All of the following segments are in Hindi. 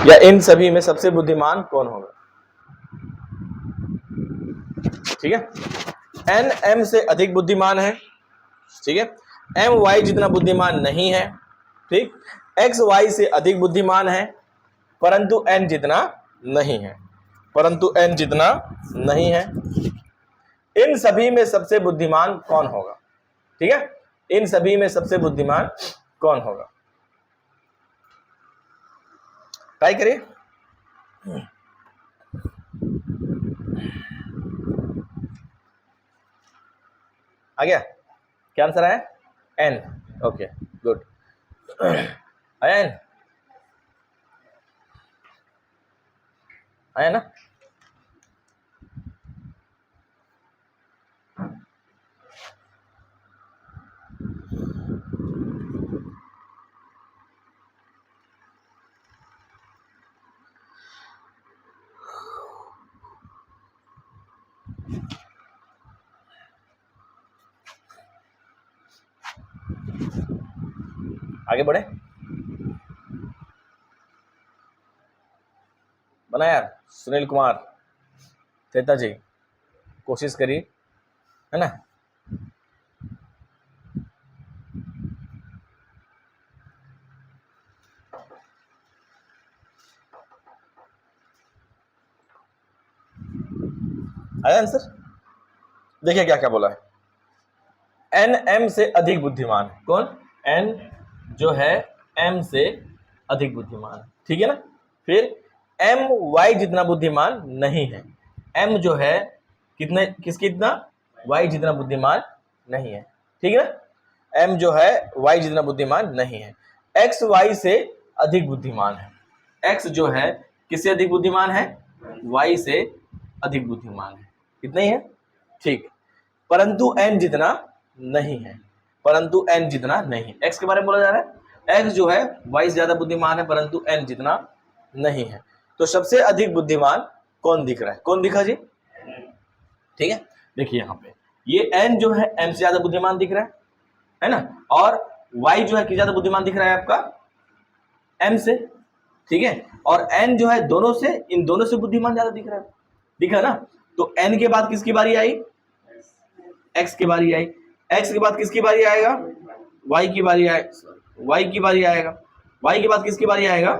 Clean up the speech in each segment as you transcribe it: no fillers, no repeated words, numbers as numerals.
या इन सभी में सबसे बुद्धिमान कौन होगा? ठीक है, एन एम से अधिक बुद्धिमान है, ठीक है, एम वाई जितना बुद्धिमान नहीं है, ठीक, एक्स वाई से अधिक बुद्धिमान है परंतु एन जितना नहीं है, परंतु एन जितना नहीं है। इन सभी में सबसे बुद्धिमान कौन होगा? ठीक है, इन सभी में सबसे बुद्धिमान कौन होगा? ट्राई करिए। आ गया? क्या आंसर है? एन। Okay, good. आया एन? आया ना? आगे बढ़े, बना यार। सुनील कुमार, चेता जी, कोशिश करिए, है ना? आया आंसर? देखिए क्या क्या बोला है। एन एम से अधिक बुद्धिमान है। कौन? एन जो है एम से अधिक बुद्धिमान है, ठीक है ना? फिर एम वाई जितना बुद्धिमान नहीं है। एम जो है कितने, किसके इतना? वाई जितना बुद्धिमान नहीं है, ठीक है ना? एम जो है वाई जितना बुद्धिमान नहीं है। एक्स वाई से अधिक बुद्धिमान है। एक्स जो है किससे अधिक बुद्धिमान है? वाई से अधिक बुद्धिमान है, इतना ही है, ठीक। परंतु एन जितना नहीं है, परंतु एन जितना नहीं। एक्स के बारे में बोला जा रहा है, एक्स जो है वाई से ज्यादा बुद्धिमान है परंतु एन जितना नहीं है। तो सबसे अधिक बुद्धिमान कौन दिख रहा है? कौन दिखा जी? ठीक है, देखिए यहाँ पे ये एन जो है एम से ज्यादा बुद्धिमान दिख रहा है ना? और वाई जो है किस ज्यादा बुद्धिमान दिख रहा है आपका? एम से, ठीक है। और एन जो है दोनों से, इन दोनों से बुद्धिमान ज्यादा दिख रहा है, दिखा ना? तो एन के बाद किसकी बारी आई? एक्स की बारी आई। एक्स के बाद किसकी बारी आएगा? वाई की बारी आएगा, वाई की बारी आएगा। वाई के बाद किसकी बारी आएगा?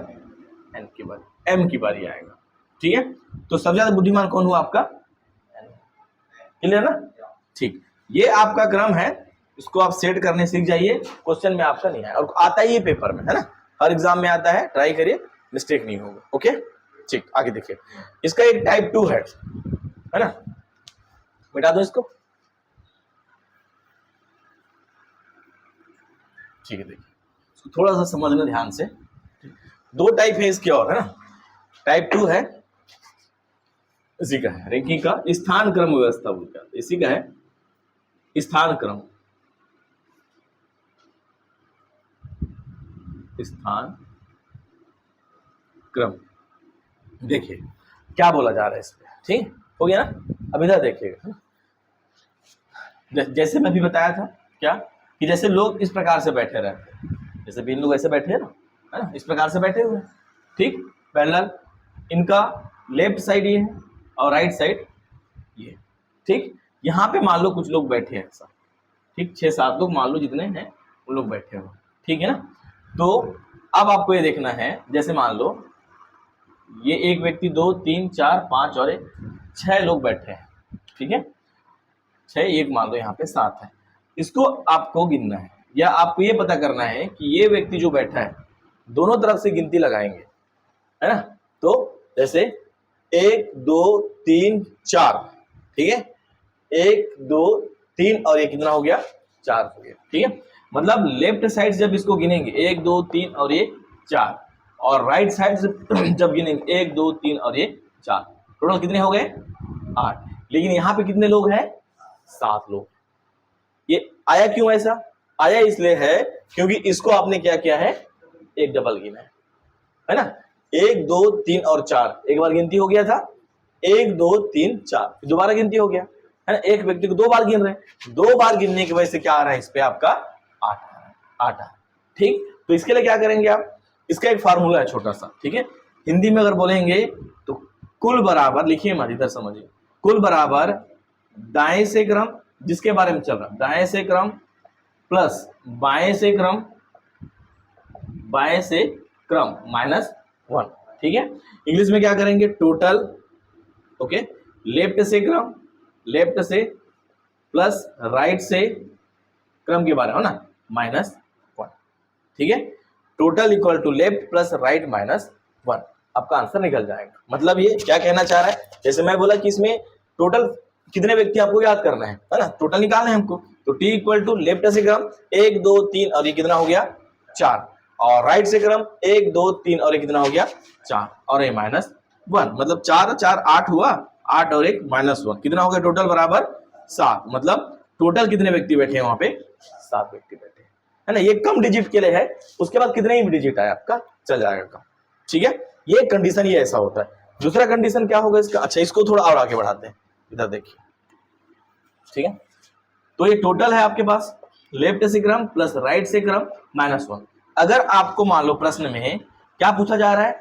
एन की बारी, एम की बारी आएगा, ठीक है। तो सबसे ज्यादा बुद्धिमान कौन हुआ आपका? क्लियर ना? ठीक, ये आपका क्रम है, इसको आप सेट करने सीख जाइए। क्वेश्चन में आपका नहीं है और आता ही है पेपर में, है ना? हर एग्जाम में आता है, ट्राई करिए, मिस्टेक नहीं होगा। ओके, ठीक, आगे देखिए। इसका एक टाइप 2 है ना? मिटा दो इसको, ठीक है। देखिए इसको थोड़ा सा समझना ध्यान से। दो टाइप है इसके और, है ना? टाइप 2 है, इसी का है रैंकिंग का स्थान क्रम व्यवस्था बोलते हैं, इसी का है स्थान क्रम, स्थान क्रम। देखिए क्या बोला जा रहा है इस पे, ठीक हो गया ना? अब इधर देखिएगा, जैसे मैं भी बताया था क्या, कि जैसे लोग इस प्रकार से बैठे रहते हैं, जैसे भी इन लोग ऐसे बैठे हैं ना, है ना? इस प्रकार से बैठे हुए हैं, ठीक, पैरेलल। इनका लेफ्ट साइड ये है और राइट साइड ये, ठीक। यहाँ पे मान लो कुछ लोग बैठे हैं ऐसा, ठीक, 6-7 लोग मान लो जितने हैं उन लोग बैठे हुए, ठीक है ना? तो अब आपको ये देखना है, जैसे मान लो ये एक व्यक्ति, 2 3 4 5 और 6 लोग बैठे हैं, ठीक है। 6, एक मान लो यहाँ पे 7 है। इसको आपको गिनना है, या आपको ये पता करना है कि ये व्यक्ति जो बैठा है दोनों तरफ से गिनती लगाएंगे, है ना? तो जैसे 1 2 3 4, ठीक है, 1 2 3 और ये कितना हो गया? 4 हो गया, ठीक है। मतलब लेफ्ट साइड जब इसको गिनेंगे 1 2 3 और ये 4, और राइट साइड जब गिनेंगे 1 2 3 और ये 4, टोटल कितने हो गए? 8। लेकिन यहाँ पे कितने लोग हैं? 7 लोग। ये आया क्यों ऐसा? आया इसलिए है क्योंकि इसको आपने क्या किया है? एक डबल गिना है ना? 1 2 3 और 4 एक बार गिनती हो गया था, 1 2 3 4 दोबारा गिनती हो गया, है ना? एक व्यक्ति को 2 बार गिन रहे हैं, 2 बार गिनने की वजह से क्या आ रहा है? इस पे आपका 8 आ रहा है, 8 आ रहा है, ठीक। तो इसके लिए क्या करेंगे आप? इसका एक फार्मूला है छोटा सा, ठीक है। हिंदी में अगर बोलेंगे तो कुल बराबर, लिखिए मत इधर समझिए, कुल बराबर दाएं से क्रम, जिसके बारे में चल रहा, दाएं से क्रम प्लस बाएं से क्रम, बाएं से क्रम माइनस 1। ठीक है, इंग्लिश में क्या करेंगे, टोटल, ओके, लेफ्ट से क्रम, लेफ्ट से प्लस राइट से क्रम के बारे में ना माइनस 1। ठीक है, total equal to left plus right minus 1, आपका आंसर निकल जाएगा। मतलब ये क्या कहना चाह रहा है, जैसे मैं बोला कि इसमें टोटल कितने व्यक्ति आपको याद करना है ना, टोटल निकालना है हमको, तो टी इक्वल टू लेफ्ट से क्रम 1 2 3 और ये कितना हो गया 4, और राइट से क्रम 1 2 3 और ये कितना हो गया 4 और ये माइनस 1, मतलब 4 4 8 हुआ, 8 और 1 माइनस 1, कितना हो गया टोटल बराबर 7। मतलब टोटल कितने व्यक्ति बैठे हैं वहां पे, 7 व्यक्ति बैठे हैं, है ना। ये कम डिजिट के लिए है, उसके बाद कितने ही डिजिट आए आपका चल जाएगा कम। ठीक है, ये कंडीशन ये ऐसा होता है। दूसरा कंडीशन क्या होगा इसका, अच्छा इसको थोड़ा और आगे बढ़ाते हैं, इधर देखिए। ठीक है, तो ये टोटल है आपके पास लेफ्ट से क्रम प्लस राइट से क्रम माइनस 1। अगर आपको मान लो प्रश्न में क्या पूछा जा रहा है,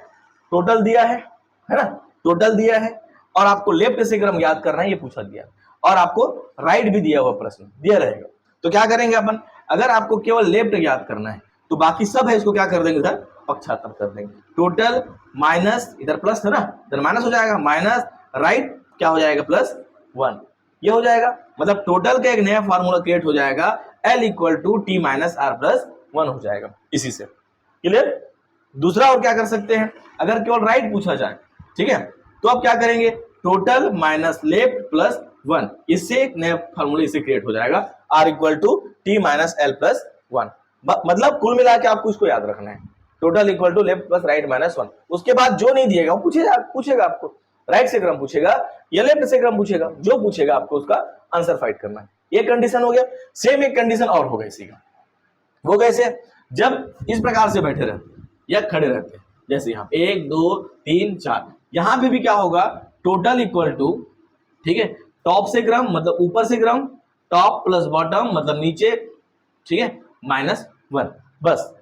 टोटल दिया है ना, टोटल दिया है और आपको लेफ्ट से क्रम याद करना है, ये पूछा दिया, और आपको राइट भी दिया हुआ प्रश्न दिया रहेगा, तो क्या करेंगे अपन, अगर आपको केवल लेफ्ट याद करना है तो बाकी सब है इसको क्या कर देंगे, इधर पक्षांतर कर देंगे। टोटल माइनस, इधर प्लस है ना, इधर माइनस हो जाएगा, माइनस राइट क्या हो जाएगा प्लस 1, ये हो जाएगा। मतलब टोटल का एक नया फार्मूला क्रिएट हो जाएगा, L equal to T minus R plus 1 हो जाएगा इसी से। क्लियर। दूसरा और क्या कर सकते हैं, अगर केवल राइट पूछा जाए, ठीक है, तो आप क्या करेंगे, टोटल माइनस लेफ्ट प्लस 1, इससे एक नया फार्मूला इसे क्रिएट हो जाएगा, R equal to T minus L plus 1। मतलब कुल मिला के आपको इसको याद रखना है, total equal to left plus right minus 1। उसके बाद जो नहीं दिएगा वो पूछेगा आपको, राइट से क्रम पूछेगा या लेफ्ट से क्रम पूछेगा, जो पूछेगा आपको उसका आंसर फाइंड करना है। ये कंडीशन हो गया। सेम एक कंडीशन और होगा इसी का, वो कैसे, जब इस प्रकार से बैठे रहते या खड़े रहते, जैसे यहाँ 1 2 3 4, यहां पे भी क्या होगा, टोटल इक्वल टू, ठीक है, टॉप से क्रम मतलब ऊपर से क्रम, टॉप प्लस बॉटम मतलब नीचे, ठीक है, माइनस 1, बस।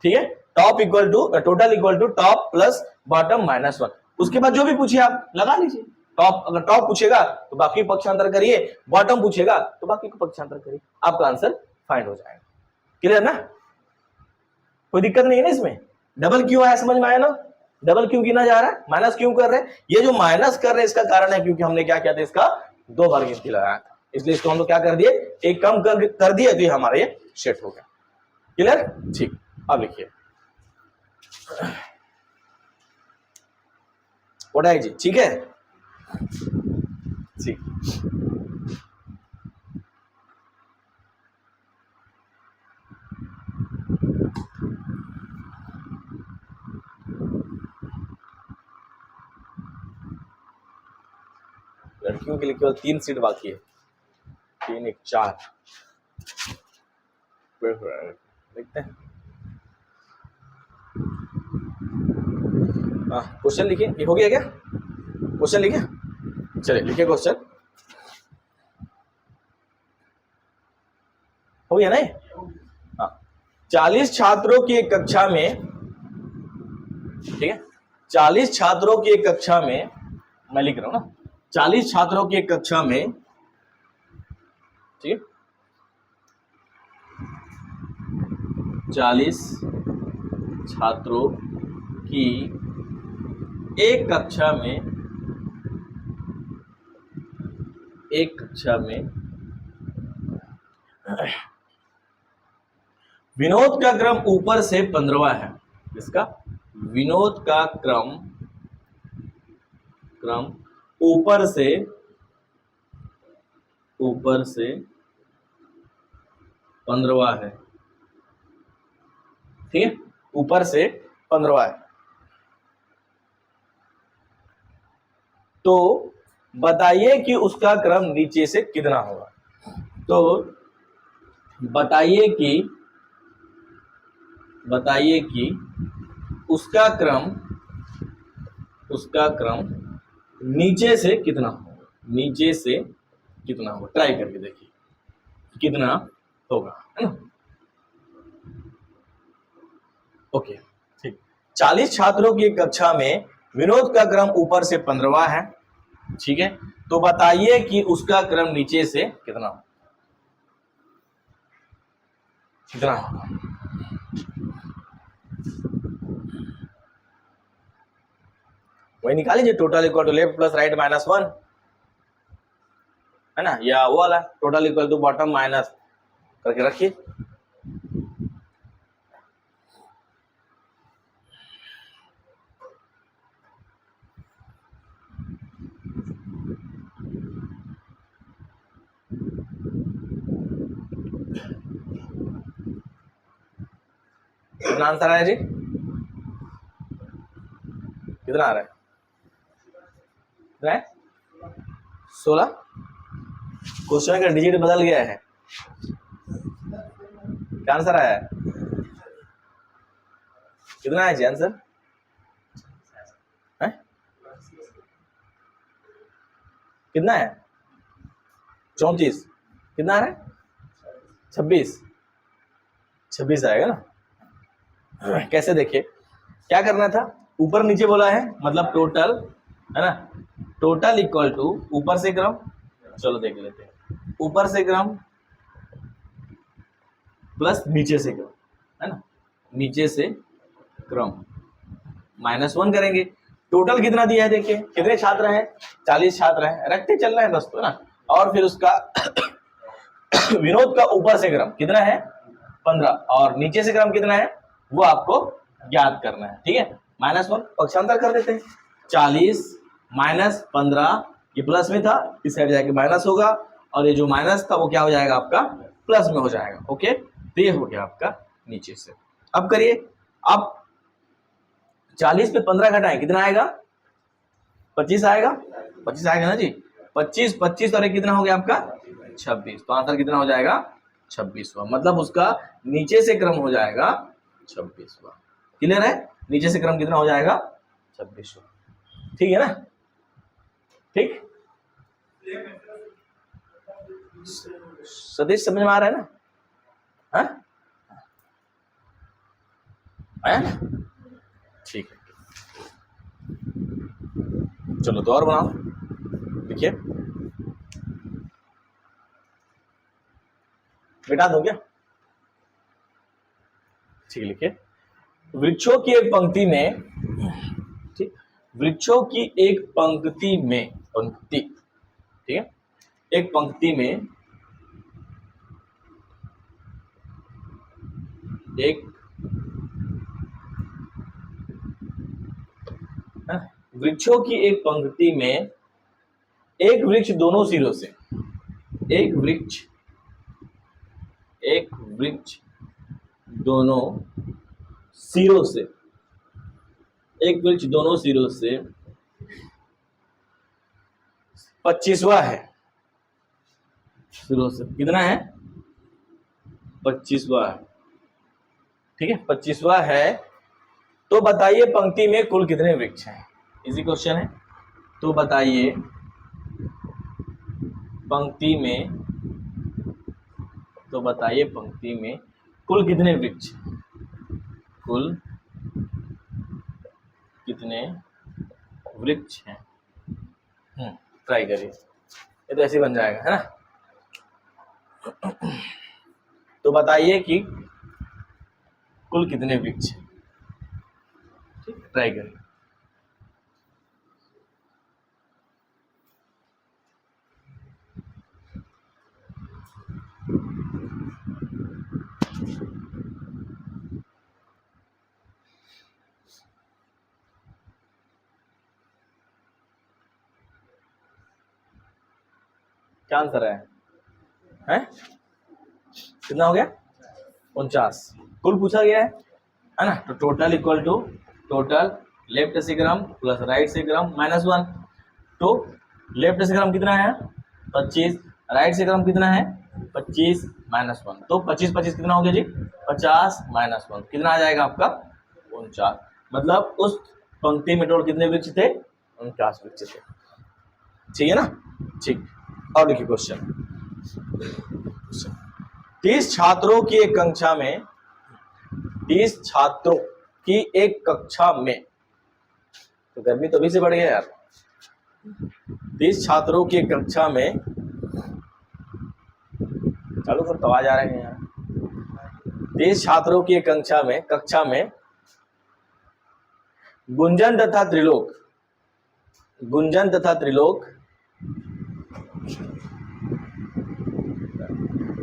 ठीक है, top equal to total equal to top plus bottom minus 1। उसके बाद जो भी पूछिए आप लगा लीजिए, टॉप अगर टॉप पूछेगा तो बाकी पक्षांतर करिए, बॉटम पूछेगा तो बाकी को पक्षांतर करिए, आपका आंसर फाइंड हो जाएगा। क्लियर ना, कोई दिक्कत नहीं है ना इसमें। डबल क्यों आया समझ में आया ना, डबल क्यों गिना जा रहा है, माइनस क्यों कर रहे हैं, ये जो माइनस कर रहे हैं इसका कारण है क्योंकि हमने क्या किया था, इसका 2 बार गिनती लगाया था, इसलिए इसको हम लोग क्या कर दिए, एक कम कर दिए, तो ये हमारा ये सेट हो गया। क्लियर, ठीक। अब लिखिए है जी, ठीक है, ठीक। लड़कियों के लिए केवल 3 सीट बाकी है, 3 1 4, देखते हैं। क्वेश्चन लिखिए, ये हो गया क्या, क्वेश्चन लिखिए, चलिए लिखिए क्वेश्चन, हो गया नहीं। हाँ, 40 छात्रों की एक कक्षा में, ठीक है, 40 छात्रों की एक कक्षा में, मैं लिख रहा हूं ना, 40 छात्रों की एक कक्षा में, ठीक है, 40 छात्रों की एक कक्षा में, एक कक्षा में विनोद का क्रम ऊपर से 15वां है, इसका विनोद का क्रम ऊपर से 15वां है, ठीक है, ऊपर से 15वां है, तो बताइए कि उसका क्रम नीचे से कितना होगा। तो बताइए कि उसका क्रम नीचे से कितना होगा, नीचे से कितना होगा, ट्राई करके देखिए कितना होगा, है ना। ओके, ठीक। 40 छात्रों की कक्षा में विनोद का क्रम ऊपर से 15वां है, ठीक है, तो बताइए कि उसका क्रम नीचे से कितना कितना होगा। वही निकालिए, total equal to left plus right minus 1, है ना, या वो वाला total equal to bottom minus करके रखिए। कितना आंसर आया जी, कितना आ रहा है, कितना है 16। क्वेश्चन का डिजिट बदल गया है, क्या आंसर आया है, कितना है जी आंसर है? कितना है 34, कितना आ रहा है 26 आएगा ना। कैसे देखिए, क्या करना था, ऊपर नीचे बोला है मतलब टोटल, है ना, टोटल इक्वल टू ऊपर से क्रम, चलो देख लेते हैं, ऊपर से क्रम प्लस नीचे से क्रम, है ना, नीचे से क्रम -1 करेंगे। टोटल कितना दिया है देखिए, कितने छात्र हैं 40 छात्र हैं, रखते चल रहे हैं बस, तो ना, और फिर उसका विनोद का ऊपर से क्रम कितना है 15 और नीचे से क्रम कितना है वो आपको ज्ञात करना है, ठीक है। -1 पक्षांतर कर देते हैं, 40 माइनस 15, ये प्लस में था, इस साइड जाके माइनस होगा, और ये जो माइनस था वो क्या हो जाएगा आपका प्लस में हो जाएगा, ओके। तो ये हो गया आपका नीचे से। अब करिए, अब 40 पे 15 घटाएं, कितना आएगा 25 आएगा, 25 आएगा ना जी, 25 और एक कितना हो गया आपका 26, तो आंसर कितना हो जाएगा 26वां, मतलब उसका नीचे से क्रम हो जाएगा 26वां। क्लियर है, नीचे से क्रम कितना हो जाएगा 26वां, ठीक है ना, ठीक। सतीश समझ में आ रहा है ना, हाँ आया ना, ठीक है। चलो तो और बनाओ, देखिए मिटा दो क्या, ठीक, लिखिए वृक्षों की एक पंक्ति में, ठीक, वृक्षों की एक पंक्ति में, पंक्ति, ठीक है, एक पंक्ति में एक वृक्षों की एक पंक्ति में एक वृक्ष दोनों सिरों से, एक वृक्ष दोनों सिरों से, एक वृक्ष दोनों सिरों से 25वां है, सिरों से कितना है 25वां है, ठीक है, 25वां है, तो बताइए पंक्ति में कुल कितने वृक्ष हैं, इजी क्वेश्चन है। तो बताइए पंक्ति में, तो बताइए पंक्ति में कुल कितने वृक्ष, कुल कितने वृक्ष हैं, ट्राई करिए, ये तो ऐसे बन जाएगा, है ना। तो बताइए कि कुल कितने वृक्ष हैं, ठीक, ट्राई करिए। क्या आंसर है, हैं? कितना हो गया 49, कुल पूछा गया है ना। तो total equal to total left से क्रम प्लस राइट से क्रम -1, तो लेफ्ट से क्रम कितना है 25, राइट से क्रम कितना है 25 -1, तो 25 कितना हो गया जी 50 -1, कितना आ जाएगा आपका 49, मतलब उस पंक्ति में टोटल कितने वृक्ष थे 49 वृक्ष थे, ठीक है ना, ठीक। और देखिए क्वेश्चन, 30 छात्रों की एक कक्षा में 30 छात्रों कि एक कक्षा में, तो गर्मी तो अभी से बढ़ गया यार, 30 छात्रों की एक कक्षा में, चालू कर तो आवाज आ रहे हैं यार, 30 छात्रों की एक कक्षा में गुंजन तथा त्रिलोक, गुंजन तथा त्रिलोक,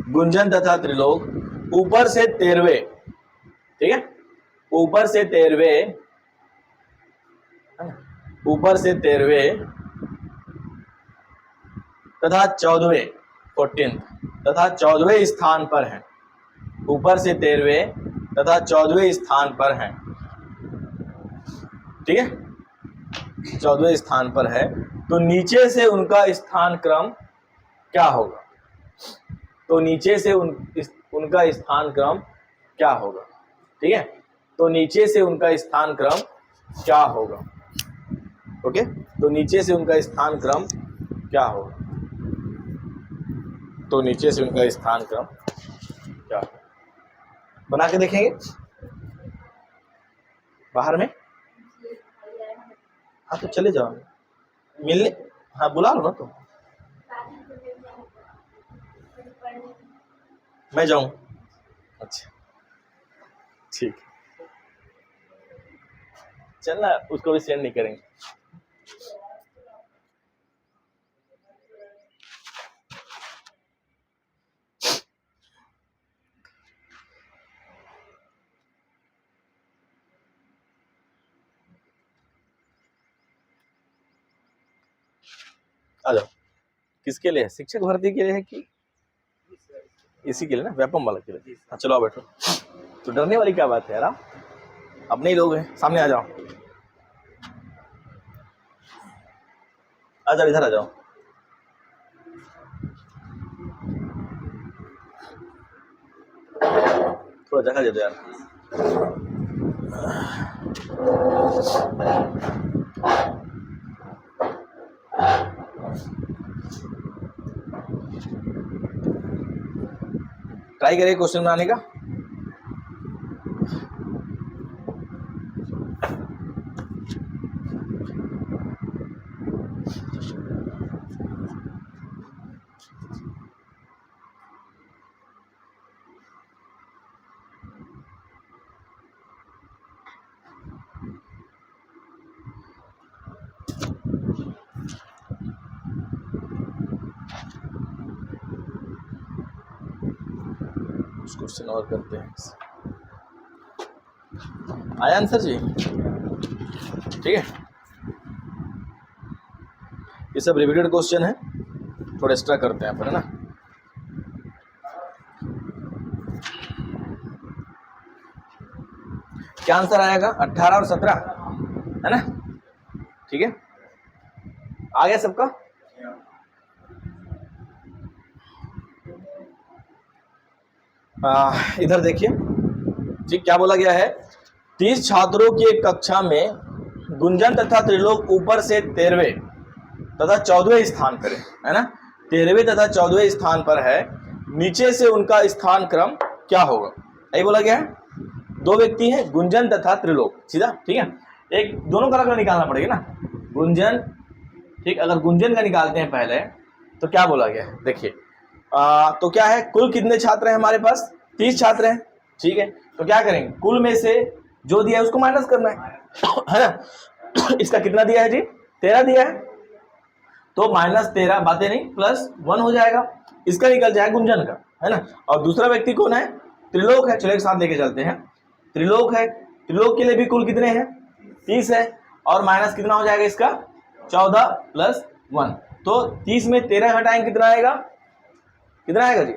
गुंजन तथा त्रिलोक ऊपर से 13वें, ठीक है, ऊपर से 13वें, ऊपर से 13वें तथा 14वें 14th तथा 14वें स्थान पर हैं, ऊपर से 13वें तथा 14वें स्थान पर हैं, ठीक है, 14वें स्थान पर है, तो नीचे से उनका स्थान क्रम क्या होगा, तो नीचे से उनका स्थान क्रम क्या होगा, ठीक है, तो नीचे से उनका स्थान क्रम क्या होगा, ओके, तो नीचे से उनका स्थान क्रम क्या होगा, तो नीचे से उनका स्थान क्रम क्या होगा, बना के देखेंगे बाहर में, हाँ तो चले जाओ मिलने, हाँ बुला लो ना, तो मैं जाऊं, अच्छा ठीक, चलना, उसको भी सेंड नहीं करेंगे। आ जाओ, किसके लिए है, शिक्षक भर्ती के लिए है कि इसी के लिए ना, व्यापम वाला के लिए, हाँ चलो आओ बैठो, तो डरने वाली क्या बात है यार, आप अपने ही लोग हैं, सामने आ जाओ, आ जाओ इधर आ जाओ, थोड़ा जगह दे दो यार, ट्राई करिए क्वेश्चन बनाने का, क्वेश्चन और करते हैं, आया आंसर जी, ठीक है, ये सब रिपीटेड क्वेश्चन है, थोड़ा एक्स्ट्रा करते हैं अपन, है ना, क्या आंसर आएगा, 18 और 17, है ना, ठीक है, आ गया सबका, इधर देखिए, ठीक, क्या बोला गया है, 30 छात्रों की एक कक्षा में गुंजन तथा त्रिलोक ऊपर से 13वें तथा 14वें स्थान पर है ना, 13वें तथा 14वें स्थान पर है, नीचे से उनका स्थान क्रम क्या होगा, यही बोला गया है, दो व्यक्ति हैं गुंजन तथा त्रिलोक, सीधा, ठीक है, एक दोनों का निकालना पड़ेगा ना, गुंजन, ठीक, अगर गुंजन का निकालते हैं पहले, तो क्या बोला गया है, देखिए, तो क्या है, कुल कितने छात्र हैं हमारे पास, 30 छात्र हैं, ठीक है, तो क्या करेंगे, कुल में से जो दिया है उसको माइनस करना है ना, इसका कितना दिया है जी, 13 दिया है, तो -13 बातें नहीं, +1 हो जाएगा, इसका निकल जाएगा गुंजन का, है ना, और दूसरा व्यक्ति कौन है, त्रिलोक है, चलो एक साथ लेके चलते हैं, त्रिलोक है, त्रिलोक के लिए भी कुल कितने हैं, 30 है, और माइनस कितना हो जाएगा इसका, 14 + 1, तो 30 में 13 घटाएंगे कितना आएगा, कितना आएगा जी,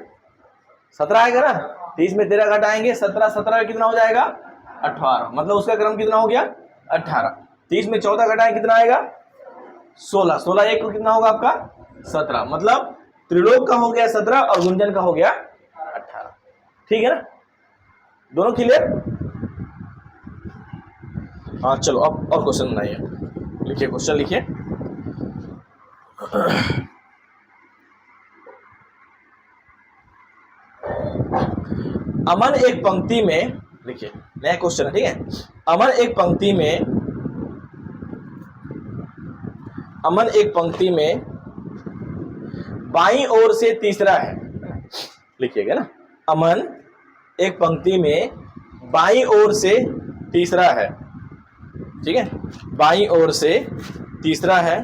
17 आएगा ना, 30 में 13 घटाएंगे 17, 17 में कितना हो जाएगा, 18, मतलब उसका क्रम कितना हो गया, 18, 30 में 14 घटाएं कितना आएगा, 16, 16 एक को कितना होगा आपका, 17, मतलब त्रिलोक का हो गया 17 और गुंजन का हो गया 18, ठीक है ना, दोनों क्लियर, हाँ चलो अब और क्वेश्चन बनाइए, लिखिए क्वेश्चन लिखिए, अमन एक पंक्ति में देखिए नया क्वेश्चन है, ठीक है। अमन एक पंक्ति में बाईं ओर से तीसरा है, लिखिएगा ना। अमन एक पंक्ति में बाईं ओर से तीसरा है, ठीक है, बाईं ओर से तीसरा है,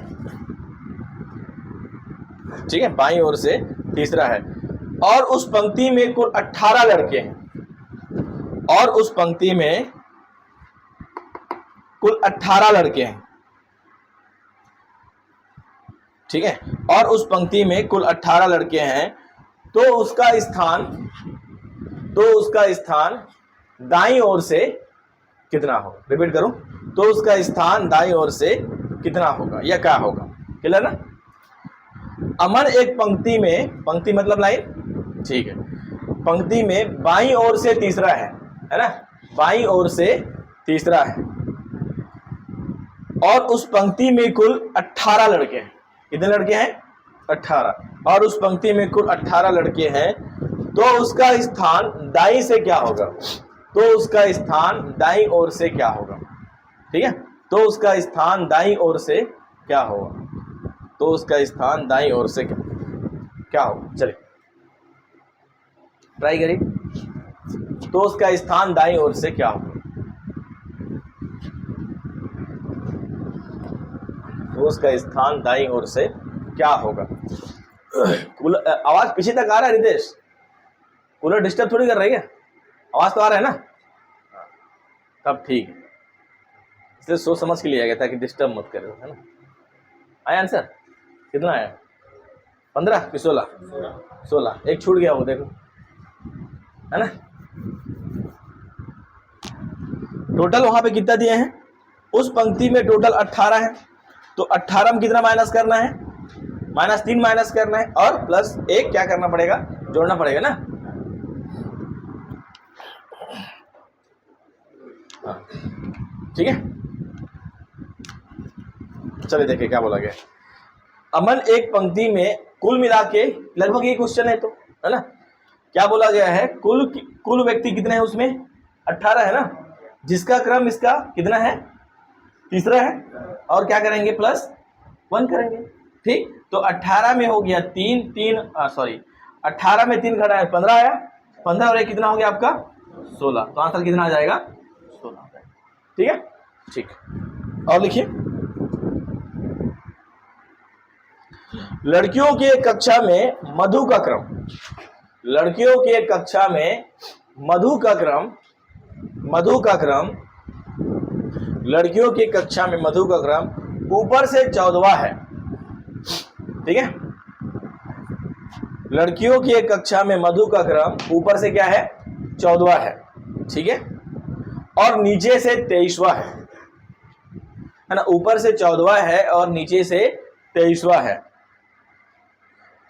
ठीक है, बाईं ओर से तीसरा है, और उस पंक्ति में कुल 18 लड़के हैं, और उस पंक्ति में कुल 18 लड़के हैं, ठीक है, और उस पंक्ति में कुल 18 लड़के हैं, तो उसका स्थान दाईं ओर से कितना होगा। रिपीट करूं, तो उसका स्थान दाईं ओर से कितना होगा या क्या होगा। क्लियर ना। अमन एक पंक्ति मतलब लाइन, ठीक है, पंक्ति में बाईं ओर से तीसरा है ना, बाईं ओर से तीसरा है, और उस पंक्ति में कुल 18 लड़के हैं। कितने लड़के हैं? 18। और उस पंक्ति में कुल 18 लड़के हैं, तो उसका स्थान दाईं से क्या होगा, तो उसका स्थान दाईं ओर से क्या होगा, ठीक है, तो उसका स्थान दाईं ओर से क्या होगा, तो उसका स्थान दाईं ओर से क्या होगा। चलिए ट्राई करिए, तो उसका स्थान दाईं ओर से क्या होगा, तो उसका स्थान दाईं ओर से क्या होगा। आवाज पीछे तक आ रहा है रितेश? कूलर डिस्टर्ब थोड़ी कर रही है, आवाज तो आ रहा है ना, तब ठीक है, इसलिए सोच समझ के लिया गया था कि डिस्टर्ब मत करे, है ना। आया आंसर? कितना आया? 15 कि 16? 16। एक छूट गया वो देखो, है ना। टोटल वहां पे कितना दिए हैं? उस पंक्ति में टोटल 18 है, तो 18 में कितना माइनस करना है? -3 माइनस करना है, और +1 क्या करना पड़ेगा? जोड़ना पड़ेगा ना। हाँ ठीक है, चलिए देखिए क्या बोला गया। अमन एक पंक्ति में कुल मिला के, लगभग ये क्वेश्चन है तो, है ना, क्या बोला गया है? कुल व्यक्ति कितने हैं उसमें? 18 है ना, जिसका क्रम इसका कितना है? तीसरा है, और क्या करेंगे? +1 करेंगे, ठीक। तो 18 में हो गया 18 में 3 घटा है 15 आया, 15 और 1 कितना हो गया आपका? 16। तो आंसर कितना आ जाएगा? 16 आ जाएगा, ठीक है, ठीक। और लिखिए, लड़कियों के कक्षा में मधु का क्रम, लड़कियों के कक्षा में मधु का क्रम, लड़कियों की कक्षा में मधु का क्रम ऊपर से 14वां है, ठीक है। लड़कियों की एक कक्षा में मधु का क्रम ऊपर से क्या है? 14वां है, ठीक है, और नीचे से 23वां है ना। ऊपर से 14वां है और नीचे से 23वां है।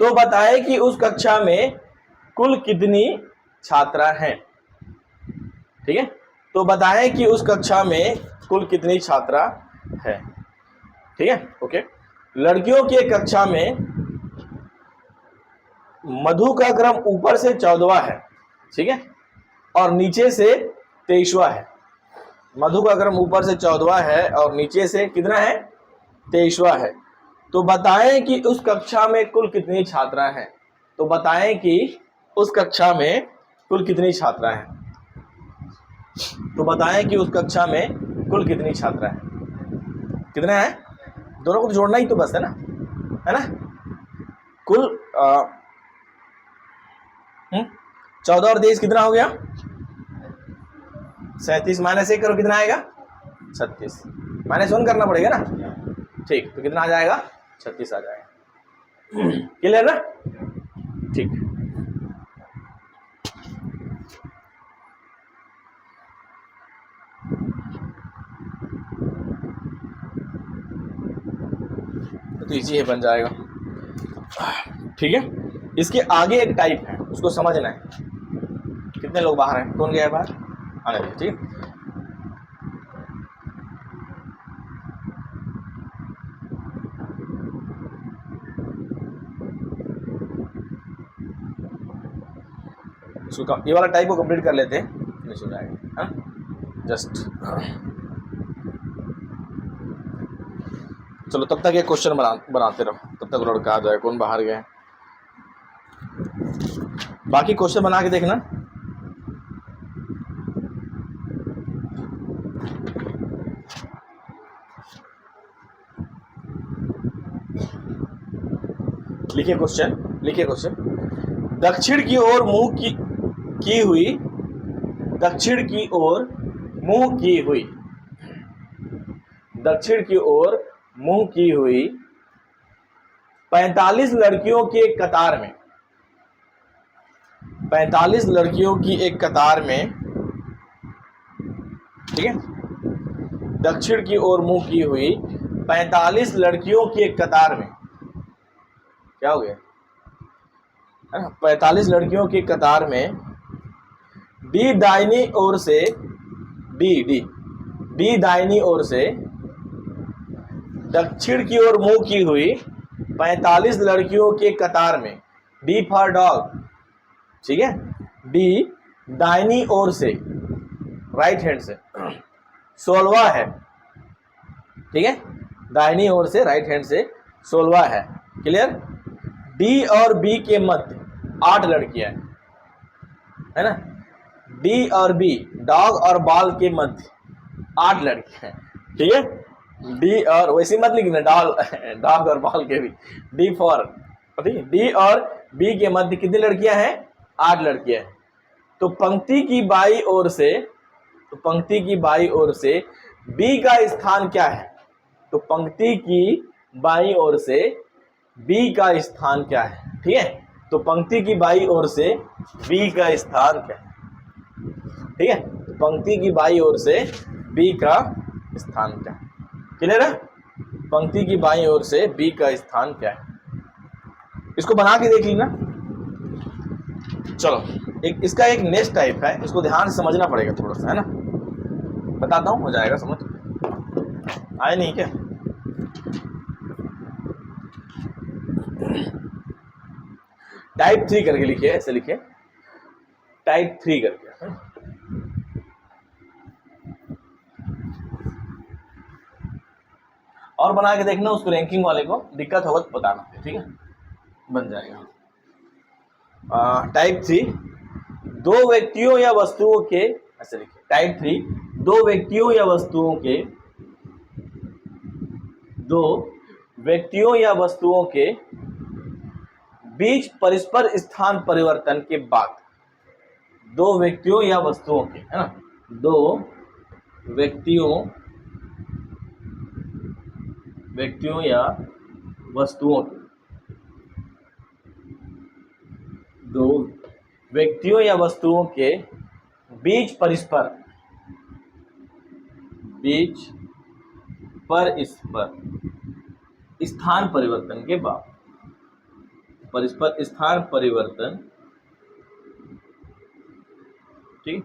तो बताएं कि उस कक्षा में कुल कितनी छात्रा हैं, ठीक है। तो बताएं कि उस कक्षा में कुल कितनी छात्रा है, ठीक है, ओके। लड़कियों की कक्षा में मधु का क्रम ऊपर से 14वां है, ठीक है, और नीचे से 23वां है। मधु का क्रम ऊपर से 14वां है और नीचे से कितना है? 23वां है। तो बताएं कि उस कक्षा में कुल कितनी छात्रा हैं। तो बताएं कि उस कक्षा में कुल कितनी छात्रा हैं। तो बताएं कि उस कक्षा में कुल कितनी छात्रा है। कितना है? दोनों को तो जोड़ना ही तो बस है ना, है ना। कुल 14 और 23 कितना हो गया? 37 -1 करो, कितना आएगा? 36। -1 करना पड़ेगा ना, ठीक। तो कितना आ जाएगा? 36 आ जाएगा। क्लियर ना? ठीक। तो इजी है, बन जाएगा, ठीक है। इसके आगे एक टाइप है, उसको समझना है। कितने लोग बाहर हैं? कौन गया है बाहर? आने दीजिए, ठीक है। इसको ये वाला टाइप को कंप्लीट कर लेते हैं, फिनिश हो जाएगा, हाँ। जस्ट चलो तब तक ये क्वेश्चन बनाते रहो, तब तक लड़का आ जाए। कौन बाहर गए? बाकी क्वेश्चन बना के देखना। लिखिए क्वेश्चन। दक्षिण की ओर मुंह की हुई, दक्षिण की ओर मुंह की हुई, दक्षिण की ओर मुंह की हुई 45 लड़कियों की एक कतार में, 45 लड़कियों की एक कतार में, ठीक है, दक्षिण की ओर मुंह की हुई 45 लड़कियों की एक कतार में, क्या हो गया? 45 लड़कियों की कतार में डी दाहिनी ओर से, डी दाहिनी ओर से दक्षिण की ओर मुंह की हुई 45 लड़कियों के कतार में, डी फॉर डॉग, ठीक है, डी दाहिनी ओर से, राइट हैंड से, 16वां है, ठीक है, दाहिनी ओर से राइट हैंड से 16वां है। क्लियर? डी और बी के मध्य 8 लड़कियां है ना, डी और बी, डॉग और बॉल के मध्य 8 लड़कियां हैं, ठीक है। डी और वैसे मत लिखना डॉग और बॉल के भी, डी फॉर, ठीक है, डी और बी के मध्य कितनी लड़कियां हैं? 8 लड़कियां हैं। तो पंक्ति की बाई ओर से, तो पंक्ति की बाई ओर से बी का स्थान क्या है? तो पंक्ति की बाई ओर से बी का स्थान क्या है? ठीक है, तो पंक्ति की बाई ओर से बी का स्थान क्या है? ठीक है, तो पंक्ति की बाई ओर से बी का स्थान क्या है? क्लियर है? पंक्ति की बाई ओर से बी का स्थान क्या है? इसको बना के देख लेना। चलो एक इसका एक नेक्स्ट टाइप है, इसको ध्यान से समझना पड़ेगा थोड़ा सा, है ना, बताता हूं, हो जाएगा समझ। आए नहीं क्या? टाइप 3 करके लिखिए, ऐसे लिखिए टाइप 3 करके, और बना के देखना, उसको रैंकिंग वाले को दिक्कत होगा तो बताना, ठीक है, बन जाएगा। टाइप 3 दो व्यक्तियों या वस्तुओं के, ऐसे लिखिए टाइप 3 दो व्यक्तियों या वस्तुओं के, दो व्यक्तियों या वस्तुओं के बीच परस्पर स्थान परिवर्तन के बाद, दो व्यक्तियों या वस्तुओं के, है ना, दो व्यक्तियों या वस्तुओं के, दो व्यक्तियों या वस्तुओं के बीच परस्पर स्थान परिवर्तन के बाद, परस्पर स्थान परिवर्तन, ठीक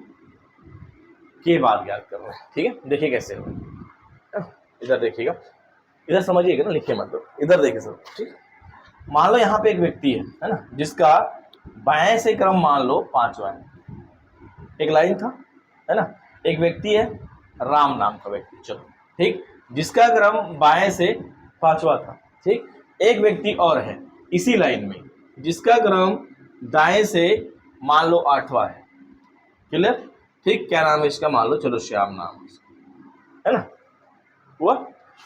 के बाद याद कर रहे हैं, ठीक है। देखिए कैसे होगा, इधर देखिएगा, इधर समझिएगा ना, लिखिए मतलब, इधर देखिए सब, ठीक। मान लो यहाँ पे एक व्यक्ति है ना, जिसका बाएं से क्रम मान लो 5वां है, एक लाइन था, है ना, एक व्यक्ति है राम नाम का व्यक्ति, चलो ठीक, जिसका क्रम बाएं से 5वां था, ठीक। एक व्यक्ति और है इसी लाइन में जिसका क्रम दाएं से मान लो 8वां है, क्लियर, ठीक। क्या नाम है इसका? मान लो चलो श्याम नाम है ना, हुआ।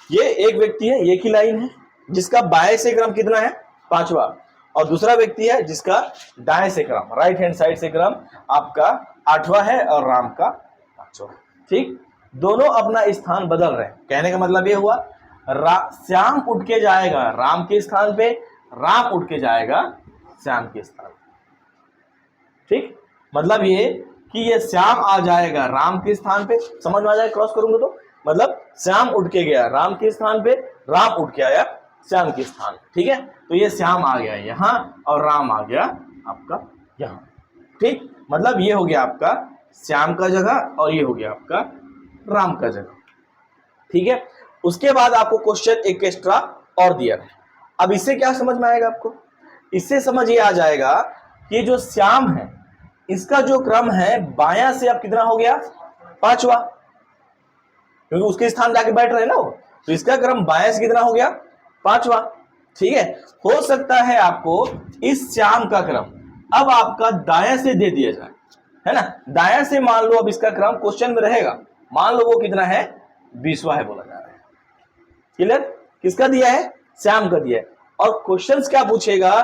ये एक व्यक्ति है, एक ही लाइन है, जिसका बाएं से क्रम कितना है? 5वां, और दूसरा व्यक्ति है जिसका दाएं से क्रम, राइट हैंड साइड से क्रम आपका 8वां है और राम का 5वां, ठीक। दोनों अपना स्थान बदल रहे हैं, कहने का मतलब ये हुआ श्याम उठ के जाएगा राम के स्थान पे, राम उठ के जाएगा श्याम के स्थान, ठीक। मतलब ये कि ये श्याम आ जाएगा राम के स्थान पे, समझ में आ जाएगा, क्रॉस करूंगा तो मतलब श्याम उठ के गया राम के स्थान पे, राम उठ के आया श्याम के स्थान, ठीक है। तो ये श्याम आ गया यहाँ और राम आ गया आपका यहाँ, ठीक। मतलब ये हो गया आपका श्याम का जगह और ये हो गया आपका राम का जगह, ठीक है। उसके बाद आपको क्वेश्चन एक एक्स्ट्रा और दिया है। अब इससे क्या समझ में आएगा आपको? इससे समझ ये आ जाएगा कि जो श्याम है इसका जो क्रम है बायां से अब कितना हो गया? 5वां, क्योंकि उसके स्थान जाके बैठ रहे हैं ना वो। तो इसका क्रम बाएं से कितना हो गया, 5वां। ठीक है, हो सकता है आपको इस श्याम का क्रम अब आपका दाएं से दे दिया जाए, है ना। दाएं से मान लो अब इसका क्रम क्वेश्चन में रहेगा, मान लो वो कितना है, 20वां है बोला जा रहा है। क्लियर, किसका दिया है, श्याम का दिया है। और क्वेश्चंस क्या पूछेगा,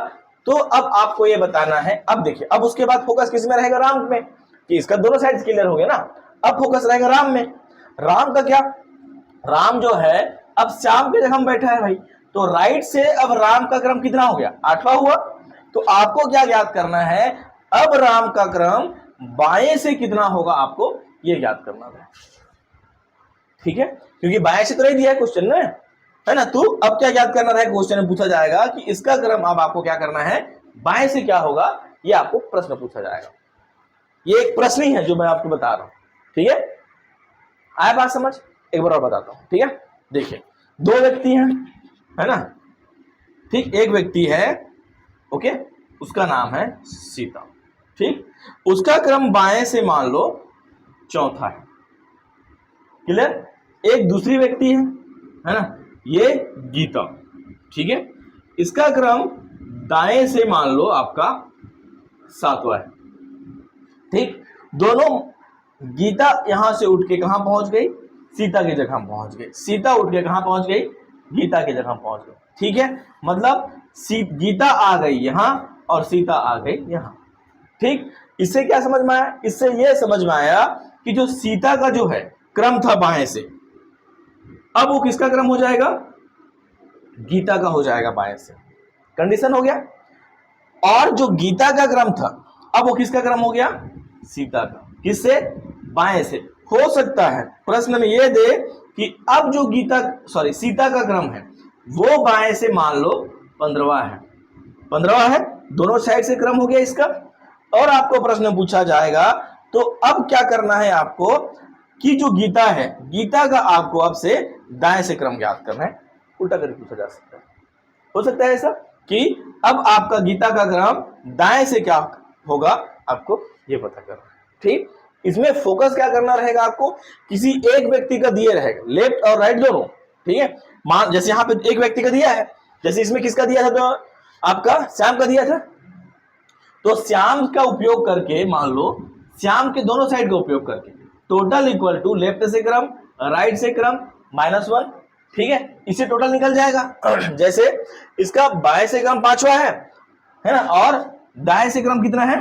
तो अब आपको ये बताना है। अब देखिए, अब उसके बाद फोकस किस में रहेगा, राम में, कि इसका दोनों साइड क्लियर हो गया ना। अब फोकस रहेगा राम में। राम का क्या, राम जो है अब श्याम के जगह बैठा है भाई, तो राइट से अब राम का क्रम कितना हो गया, 8वां हुआ। तो आपको क्या याद करना है, अब राम का क्रम बाएं से कितना होगा, आपको ये याद करना है। ठीक है, क्योंकि बाएं से तो नहीं दिया है क्वेश्चन में, है ना। तो अब क्या याद करना है, क्वेश्चन में पूछा जाएगा कि इसका क्रम अब आपको क्या करना है, बाएं से क्या होगा, ये आपको प्रश्न पूछा जाएगा। ये एक प्रश्न ही है जो मैं आपको बता रहा हूं। ठीक है, आया बात समझ, एक बार और बताता हूं। ठीक है, देखिए, दो व्यक्ति हैं, है ना। ठीक, एक व्यक्ति है, ओके, उसका नाम है सीता। ठीक, उसका क्रम बाएं से मान लो चौथा है। क्लियर, एक दूसरी व्यक्ति है ना, ये गीता। ठीक है, इसका क्रम दाएं से मान लो आपका 7वां है। ठीक, दोनों, गीता यहां से उठ के कहां पहुंच गई, सीता की जगह पहुंच गई। सीता उठ के कहां पहुंच गई, गीता की जगह पहुंच गई। ठीक है, मतलब गीता आ गई यहां और सीता आ गई यहां। ठीक, इससे क्या समझ में आया, इससे यह समझ में आया कि जो सीता का जो है क्रम था बाएं से, अब वो किसका क्रम हो जाएगा, गीता का हो जाएगा बाएं से। कंडीशन हो गया। और जो गीता का क्रम था, अब वो किसका क्रम हो गया, सीता का। किससे, बाएं से। हो सकता है प्रश्न में ये दे कि अब जो सीता का क्रम है वो बाएं से मान लो 15वां है। 15वां है, दोनों साइड से क्रम हो गया इसका। और आपको प्रश्न पूछा जाएगा, तो अब क्या करना है आपको, कि जो गीता है, गीता का आपको अब से दाएं से क्रम याद करना है। उल्टा करके पूछा जा सकता है, हो सकता है ऐसा कि अब आपका गीता का क्रम दाएं से क्या होगा, आपको ये पता करना है। ठीक, इसमें फोकस क्या करना रहेगा, आपको किसी एक व्यक्ति का दिए रहेगा, लेफ्ट और राइट दोनों। ठीक है, मान जैसे यहां पे एक व्यक्ति का दिया है, जैसे इसमें किसका दिया था, तो आपका श्याम का दिया था। तो श्याम का उपयोग करके, मान लो श्याम के दोनों साइड का उपयोग करके, टोटल इक्वल टू लेफ्ट से क्रम राइट से क्रम -1। ठीक है, इससे टोटल निकल जाएगा। जैसे इसका बाएं से क्रम 5वां है ना, और दाएं से क्रम कितना है,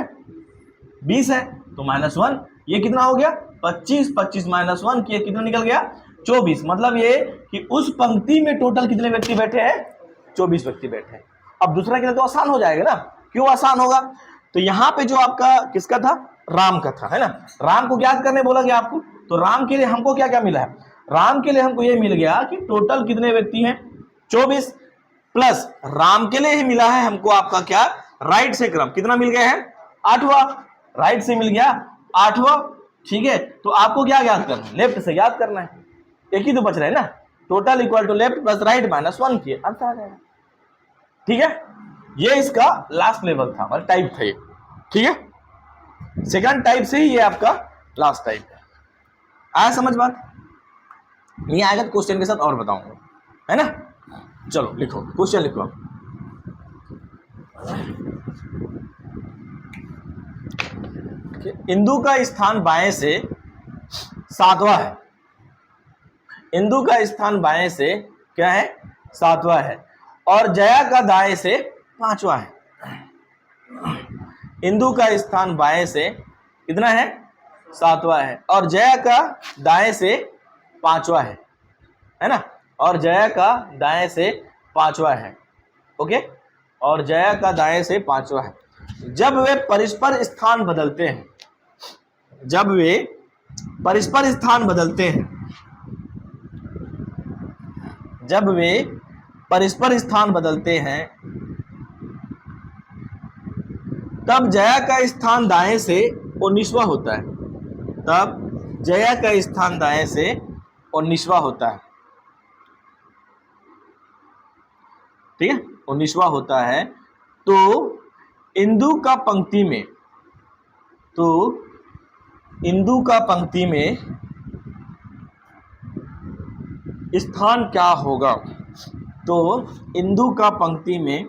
20 है, तो -1। ये कितना हो गया, 25, 25 -1 किया, कितना निकल गया, 24। मतलब ये कि उस पंक्ति में टोटल कितने व्यक्ति बैठे हैं, 24 व्यक्ति बैठे हैं। अब दूसरा के लिए तो आसान हो जाएगा ना, क्यों आसान होगा, तो यहां पे जो आपका किसका था, राम का था, है ना। राम को ज्ञात करने बोला गया आपको, तो राम के लिए हमको क्या क्या मिला है, राम के लिए हमको ये मिल गया कि टोटल कितने व्यक्ति हैं, 24, प्लस राम के लिए ही मिला है हमको आपका क्या, राइट से क्रम कितना मिल गया है, 8वां, राइट से मिल गया 8वां। ठीक है, तो आपको क्या याद करना है, लेफ्ट से याद करना है, एक ही तो बच रहा है ना, total equal to left plus right -1 किए, आंसर आ जाएगा। ठीक है, ये इसका लास्ट लेवल था, मतलब टाइप था ये। ठीक है, सेकंड टाइप से ही ये आपका लास्ट टाइप है। आया समझ बात, ये आएगा तो क्वेश्चन के साथ और बताऊंगा, है ना। चलो लिखो, क्वेश्चन लिखो। इंदु का स्थान बाएं से 7वां है। इंदु का स्थान बाएं से क्या है, 7वां है, और जया का दाएं से 5वां है। इंदु का स्थान बाएं से कितना है, 7वां है, और जया का दाएं से 5वां है ना, और जया का दाएं से 5वां है। ओके, और जया का दाएं से 5वां है। जब वे परस्पर स्थान बदलते हैं, जब वे परस्पर स्थान बदलते हैं, जब वे परस्पर स्थान बदलते हैं, तब जया का स्थान दाएं से 19वां होता है। तब जया का स्थान दाएं से 19वां होता है। ठीक है, 19वां होता है। तो इंदु का पंक्ति में, तो इंदु का पंक्ति में स्थान क्या होगा? तो इंदु का पंक्ति में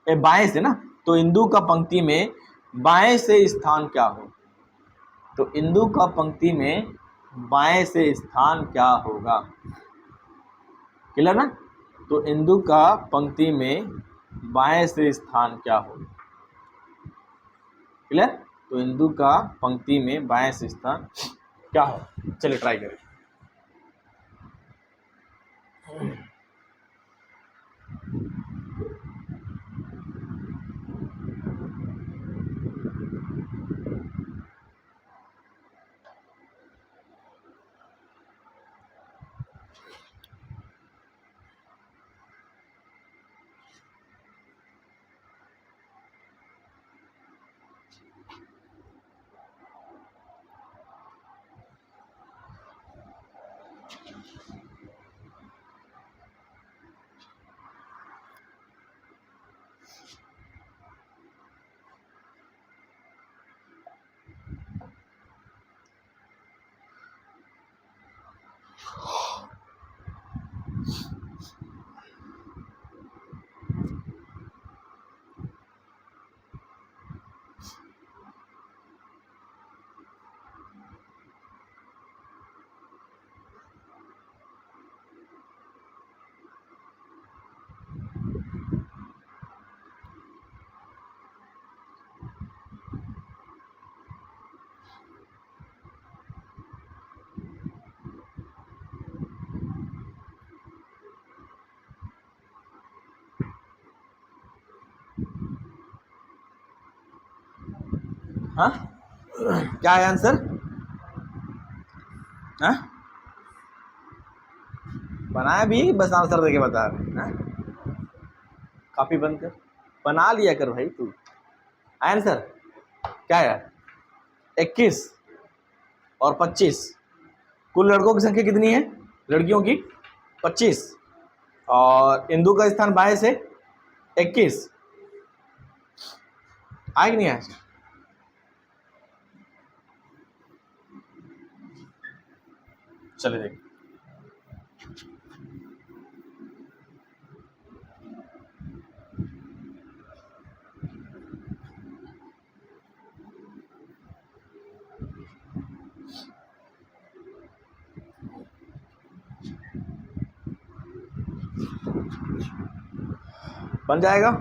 बाएं से ना, तो इंदु का पंक्ति में बाएं से स्थान क्या हो? तो इंदु का पंक्ति में बाएं से स्थान क्या होगा? क्लियर ना? तो इंदु का पंक्ति में बाएं से स्थान क्या होगा? क्लियर? तो इंदु का पंक्ति में बाएं से स्थान क्या हो? चलिए ट्राई करें। हाँ, क्या है आंसर? हाँ, बनाया भी, बस आंसर देके बता रहे हैं। कॉपी बंद कर, बना लिया कर भाई तू। आंसर क्या है? 21 और 25। कुल लड़कों की संख्या कितनी है? लड़कियों की 25, और इंदु का स्थान बाएं से 21। आए कि नहीं आए? चलिए देख, बन जाएगा।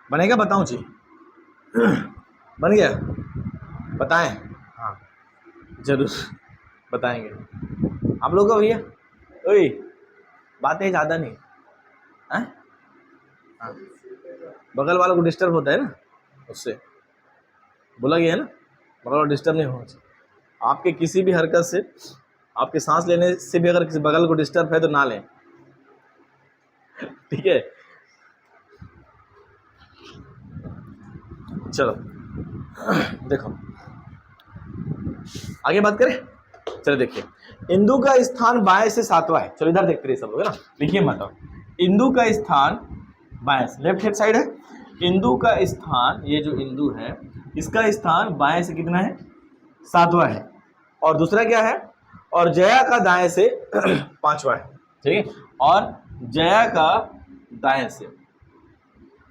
बनेगा? बताऊं जी? बन गया? बताएं? हाँ जरूर बताएंगे आप लोग का भैया। ओए बातें ज़्यादा नहीं है? हाँ, बगल वालों को डिस्टर्ब होता है ना, उससे बोला गया है ना, बगल वाला डिस्टर्ब नहीं होना चाहिए। आपके किसी भी हरकत से, आपके सांस लेने से भी अगर किसी बगल को डिस्टर्ब है तो ना लें, ठीक है? चलो देखो आगे बात करें। चलो देखिए, इंदु का स्थान बाएं से 7वां है। चलो इधर देखते रहिए सब लोग, है ना, लिखिए मतलब इंदु का स्थान बाएं से, लेफ्ट हैंड साइड है। इंदु का स्थान, ये जो इंदु है इसका स्थान बाएं से कितना है? 7वां है। और दूसरा क्या है? और जया का दाएं से 5वां है, ठीक है? और जया का दाएं से,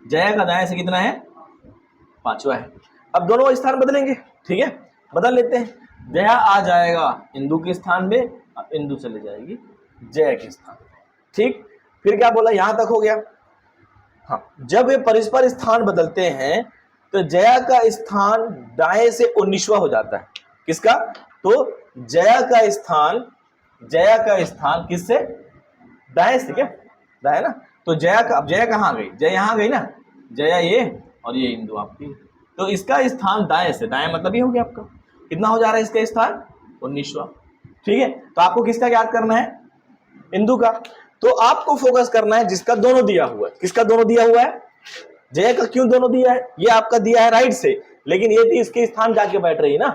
जया का दाएं से कितना है? 5वां है। अब दोनों स्थान बदलेंगे, ठीक है? बदल लेते हैं। जया आ जाएगा इंदु के स्थान में, अब इंदु चले जाएगी जया के स्थान में, ठीक? फिर क्या बोला? यहां तक हो गया। हाँ, जब ये परस्पर स्थान बदलते हैं तो जया का स्थान दाएं से 19वां हो जाता है। किसका? तो जया का स्थान, जया का स्थान किससे? दाएं से। क्या दाएं ना? तो जया का, अब जया कहाँ गई? जया यहाँ गई ना, जया ये, और ये इंदु आपकी, तो इसका स्थान दाएं से, दाएं मतलब ये हो गया आपका, कितना हो जा रहा है इसका स्थान? 19वां, ठीक है? तो आपको किसका याद करना है? इंदु का। तो आपको फोकस करना है जिसका दोनों दिया हुआ है। किसका दोनों दिया हुआ है? जय का। क्यों दोनों दिया है? ये आपका दिया है राइट से, लेकिन ये थी इसके स्थान जाके बैठ रही है ना,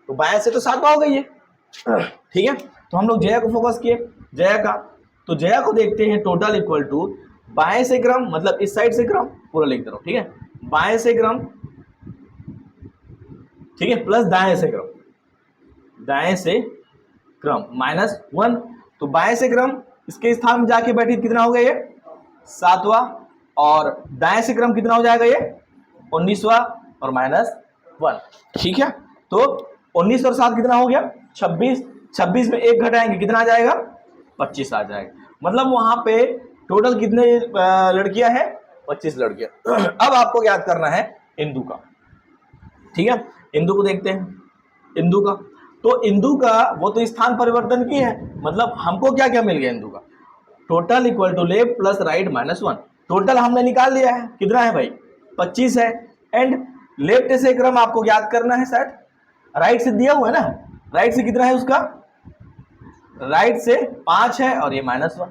तो बाएं से तो 7वां हो गई है, ठीक है? तो हम लोग जय को फोकस किए। जया का, तो जया को देखते हैं टोटल इक्वल टू बाएं से क्रम, मतलब इस साइड से क्रम पूरा लिख दे रहा हूं, ठीक है, बाएं से क्रम, ठीक है, प्लस दाएं से क्रम, दाएं से क्रम माइनस 1, तो बाएं से क्रम इसके स्थान में जाके बैठी कितना हो गया ये 7वां, और दाएं से क्रम कितना हो जाएगा ये 19वां और माइनस 1, ठीक है। तो 19 और 7 कितना हो गया 26, 26 में 1 घटाएंगे कितना आ जाएगा 25 आ जाएगा, मतलब वहां पे टोटल कितने लड़कियां हैं 25 लड़कियां। अब आपको याद करना है इंदु का, ठीक है, इंदु को देखते हैं, इंदु का, तो इंदु का वो तो स्थान परिवर्तन की है, मतलब हमको क्या क्या मिल गया इंदु का, total equal to left plus right minus 1, total हमने निकाल लिया है कितना है भाई 25 है, एंड लेफ्ट से क्रम आपको याद करना है, शायद राइट से दिया हुआ है ना, राइट से कितना है उसका, राइट से 5 है और ये माइनस 1,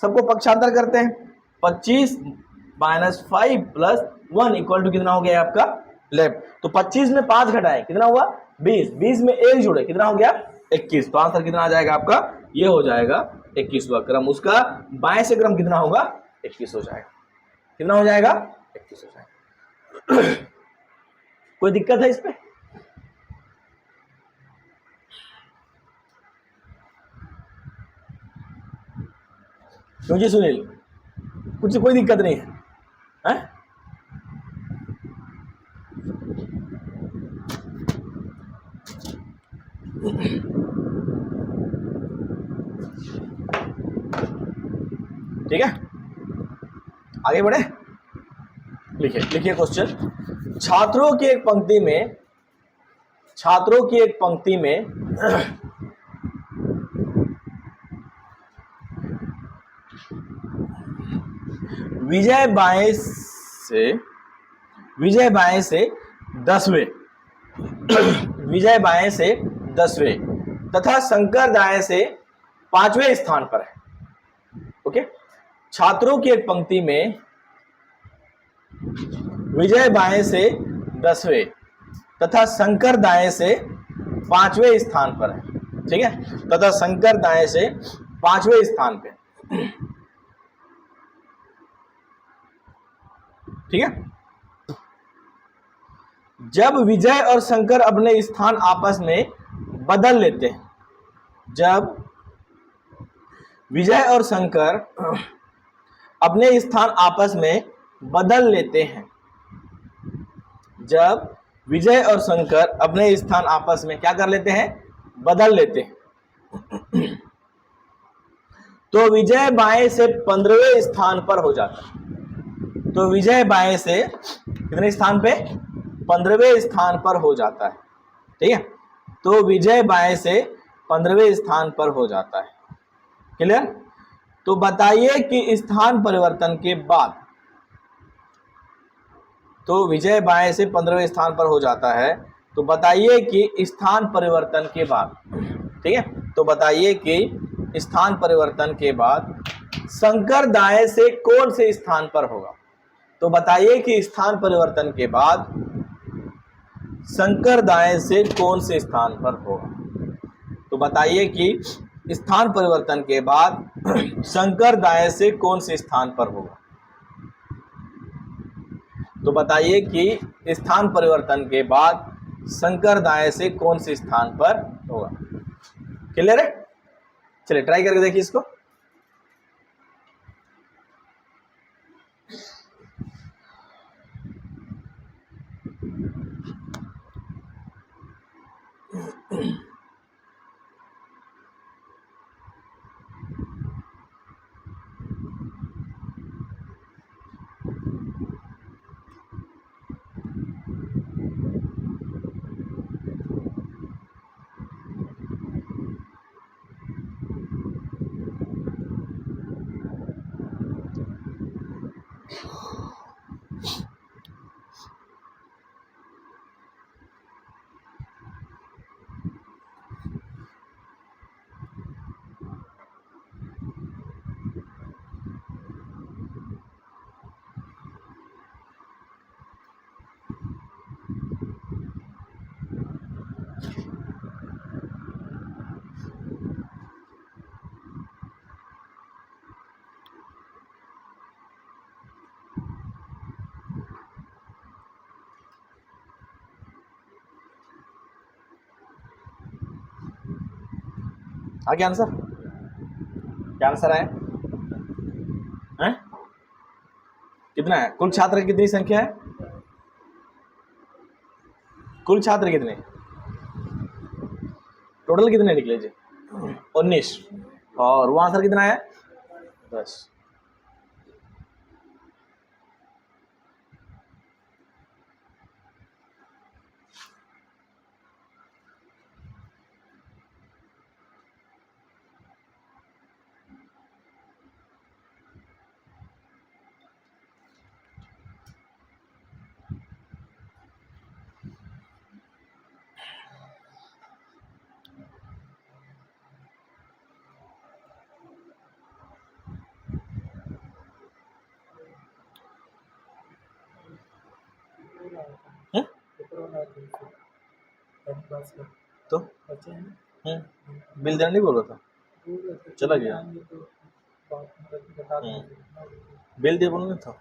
सबको पक्षांतर करते हैं, 25 माइनस 5 प्लस 1 इक्वल टू कितना हो गया आपका लेफ्ट, तो 25 में 5 घटाएं कितना हुआ 20, 20 में 1 जोड़े कितना हो गया 21, तो आंसर कितना आ जाएगा आपका, ये हो जाएगा 21वां क्रम, उसका बाएं से क्रम कितना होगा 21 हो जाएगा, कितना हो जाएगा 21 हो जाएगा। कोई दिक्कत है इस पे? क्योंकि सुनील कुछ कोई दिक्कत नहीं है, है? ठीक है, आगे बढ़े, लिखिए लिखिए क्वेश्चन, छात्रों की एक पंक्ति में, छात्रों की एक पंक्ति में विजय बाएं से, विजय बाएं से 10वें, विजय बाएं से 10वें तथा शंकर दाएं से 5वें स्थान पर है, ओके, छात्रों की एक पंक्ति में विजय बाएं से 10वें तथा शंकर दाएं से 5वें स्थान पर है, ठीक है, तथा शंकर दाएं से 5वें स्थान पे, ठीक है। जब विजय और शंकर अपने स्थान आपस में बदल लेते हैं, जब विजय और शंकर अपने स्थान आपस में बदल लेते हैं, जब विजय और शंकर अपने स्थान आपस में क्या कर लेते हैं बदल लेते हैं, तो विजय बाएं से 15वें स्थान पर हो जाता है, तो विजय बाएं से कितने स्थान पे 15वें स्थान पर हो जाता है, ठीक है, तो विजय बाएं से 15वें स्थान पर हो जाता है, क्लियर। तो बताइए कि स्थान परिवर्तन के बाद, तो विजय बाएं से 15वें स्थान पर हो जाता है, तो बताइए कि स्थान परिवर्तन के बाद, ठीक है, तो बताइए कि स्थान परिवर्तन के बाद शंकर दाएं से कौन से स्थान पर होगा, तो बताइए कि स्थान परिवर्तन के बाद शंकर दाएं से कौन से स्थान पर होगा, तो बताइए कि स्थान परिवर्तन के बाद शंकर दाएं से कौन से स्थान पर होगा, तो बताइए कि स्थान परिवर्तन के बाद शंकर दाएं से कौन से स्थान पर होगा, क्लियर है। चलिए ट्राई करके देखिए इसको, आ गया आंसर? क्या आंसर है? हैं? कितना है? कुल छात्र की कितनी संख्या है? कुल छात्र कितने, टोटल कितने निकले जी? 19। और वो आंसर कितना है? 10। हैं? तो बिल देना नहीं बोल रहा था, चला गया। बिल दे बोलना था।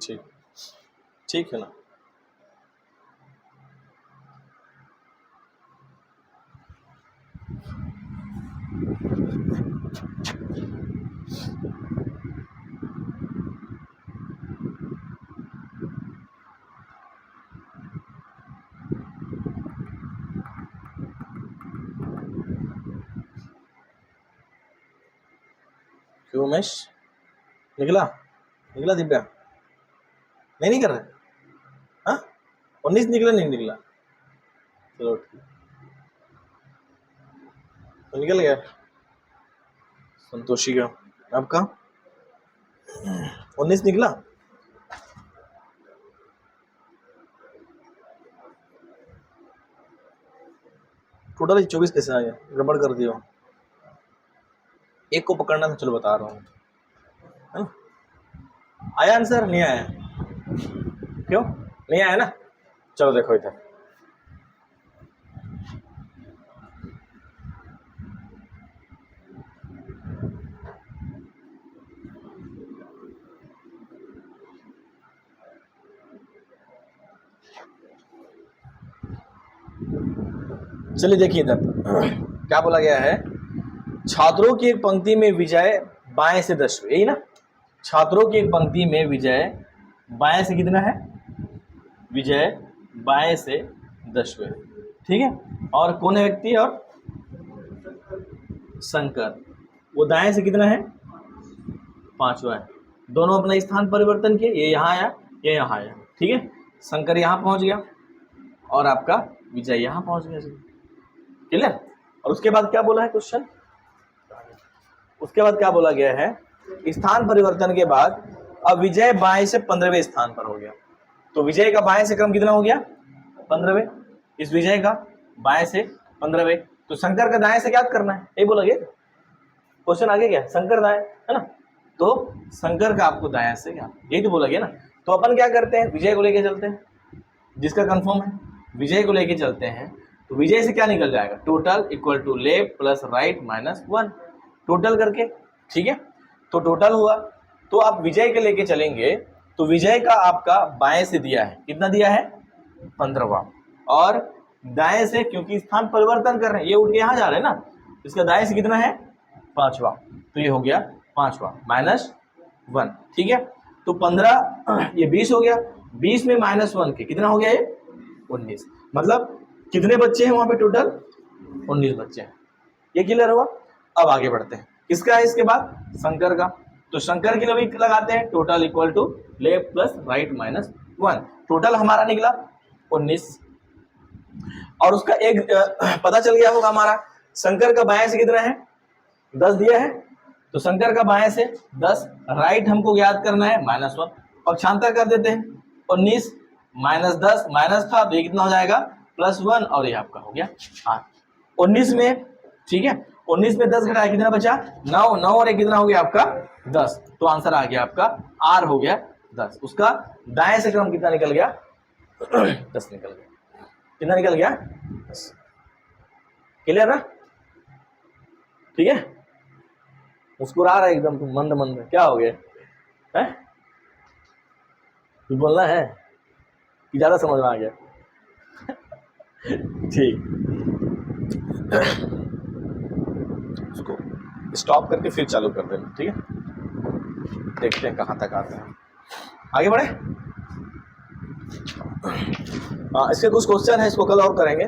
ठीक, ठीक है ना। क्यों उमेश, निकला? निकला दिव्या? नहीं कर रहे? हाँ, 19 निकला? नहीं निकला? चलो ठीक, तो निकल गया संतोषी का। आपका 19 निकला? टोटल 24 कैसे आ गया? गड़बड़ कर दिया। एक को पकड़ना था, चलो बता रहा हूँ, है ना? आया आंसर? नहीं आया? क्यों नहीं आया ना? चलो देखो इधर, चलिए देखिए इधर क्या बोला गया है। छात्रों की एक पंक्ति में विजय बाएं से 10वें, यही ना? छात्रों की एक पंक्ति में विजय बाएं से कितना है? विजय बाएं से 10वें, ठीक है। और कौन है व्यक्ति? और शंकर, वो दाएं से कितना है? 5वां है। दोनों अपना स्थान परिवर्तन किए, ये यहाँ आया, ये यहाँ आया, ठीक है। शंकर यहाँ पहुंच गया और आपका विजय यहाँ पहुंच गया। क्लियर? और उसके बाद क्या बोला है क्वेश्चन? उसके बाद क्या बोला गया है? स्थान परिवर्तन के बाद अब विजय बाएं से 15वें स्थान पर हो गया। तो विजय का बाएं से क्रम कितना हो गया? 15वें। इस विजय का बाएं से 15वें, तो शंकर का दाएं से क्या करना है, यही बोला गया क्वेश्चन। आगे क्या? शंकर दाएं, है ना? तो शंकर का आपको दाएं से क्या, यही तो बोला गया ना। तो अपन क्या करते हैं? विजय को लेके चलते हैं, जिसका कंफर्म है विजय को लेके चलते हैं। तो विजय से क्या निकल जाएगा? Total equal to left plus right minus 1, total करके, ठीक है। तो टोटल हुआ, तो आप विजय के लेके चलेंगे तो विजय का आपका बाएं से दिया है, कितना दिया है? 15वां। और दाएं से, क्योंकि स्थान परिवर्तन कर रहे हैं, ये उठ के यहाँ जा रहे हैं ना, इसका दाएं से कितना है? 5वां। तो ये हो गया 5वां माइनस 1, ठीक है। तो 15, ये 20 हो गया। 20 में माइनस 1 के कितना हो गया? ये 19। मतलब कितने बच्चे हैं वहां पे? टोटल 19 बच्चे हैं। ये क्लियर हुआ? अब आगे बढ़ते हैं, किसका है इसके बाद? शंकर का। तो शंकर के लिए भी लगाते हैं, total equal to left plus right minus 1। Total हमारा निकला 19। और उसका एक पता चल गया होगा हमारा, शंकर का बाएं से कितना है? 10 दिया है। तो शंकर का बाएं से 10, राइट हमको याद करना है -1, पक्षांतर कर देते हैं। 19 माइनस 10 माइनस था, तो ये कितना हो जाएगा? +1, और ये आपका हो गया 8। 19 में, ठीक है, 19 में 10 घटाया कितना बचा? 9। 9 और एक कितना हो गया आपका? 10। तो आंसर आ गया आपका R हो गया 10। उसका दाएं से क्रम कितना निकल गया? 10 निकल गया। कितना निकल गया? 10। क्लियर ना? ठीक है। मुस्कुरा रहा है एकदम तुम, मंद मंद, क्या हो गया है? कुछ बोलना है कि ज्यादा समझ में आ गया? ठीक, उसको स्टॉप करके फिर चालू कर देना, ठीक है। देखते हैं कहाँ तक आते हैं, आगे बढ़े। हाँ, इसके कुछ क्वेश्चन है, इसको कल और करेंगे।